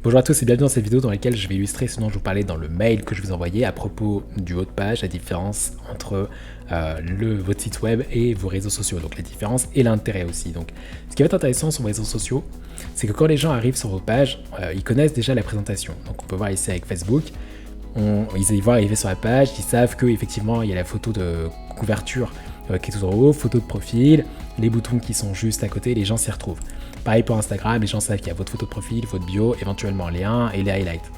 Bonjour à tous et bienvenue dans cette vidéo dans laquelle je vais illustrer ce dont je vous parlais dans le mail que je vous envoyais à propos du haut de page, la différence entre votre site web et vos réseaux sociaux, donc la différence et l'intérêt aussi. Donc, ce qui va être intéressant sur vos réseaux sociaux, c'est que quand les gens arrivent sur vos pages, ils connaissent déjà la présentation. Donc on peut voir ici avec Facebook, ils vont arriver sur la page, ils savent qu'effectivement il y a la photo de couverture qui est tout en haut, photo de profil, les boutons qui sont juste à côté, les gens s'y retrouvent. Pareil pour Instagram, les gens savent qu'il y a votre photo de profil, votre bio, éventuellement un lien et les highlights.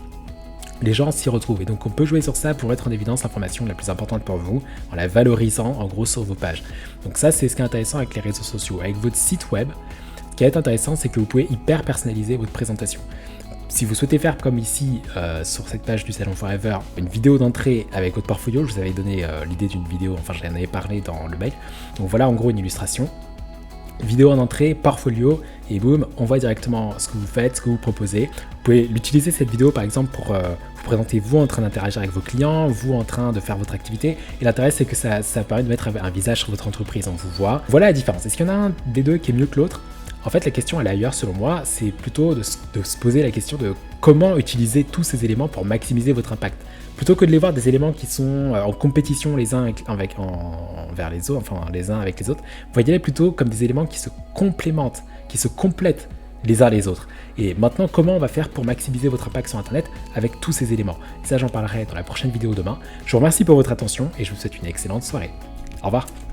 Les gens s'y retrouvent et donc on peut jouer sur ça pour mettre en évidence l'information la plus importante pour vous en la valorisant en gros sur vos pages. Donc ça c'est ce qui est intéressant avec les réseaux sociaux. Avec votre site web, ce qui est intéressant c'est que vous pouvez hyper personnaliser votre présentation. Si vous souhaitez faire comme ici sur cette page du Salon Forever, une vidéo d'entrée avec votre portfolio, je vous avais donné l'idée d'une vidéo, enfin je l'en avais parlé dans le mail. Donc voilà en gros une illustration. Vidéo en entrée, portfolio, et boum, on voit directement ce que vous faites, ce que vous proposez. Vous pouvez l'utiliser cette vidéo par exemple pour vous présenter vous en train d'interagir avec vos clients, vous en train de faire votre activité. Et l'intérêt c'est que ça permet de mettre un visage sur votre entreprise, on vous voit. Voilà la différence. Est-ce qu'il y en a un des deux qui est mieux que l'autre ? En fait, la question elle est ailleurs selon moi, c'est plutôt de se poser la question de comment utiliser tous ces éléments pour maximiser votre impact. Plutôt que de les voir des éléments qui sont en compétition les uns envers les autres, enfin les uns avec les autres, voyez-les plutôt comme des éléments qui se complémentent, qui se complètent les uns les autres. Et maintenant, comment on va faire pour maximiser votre impact sur Internet avec tous ces éléments ? Et ça, j'en parlerai dans la prochaine vidéo demain. Je vous remercie pour votre attention et je vous souhaite une excellente soirée. Au revoir.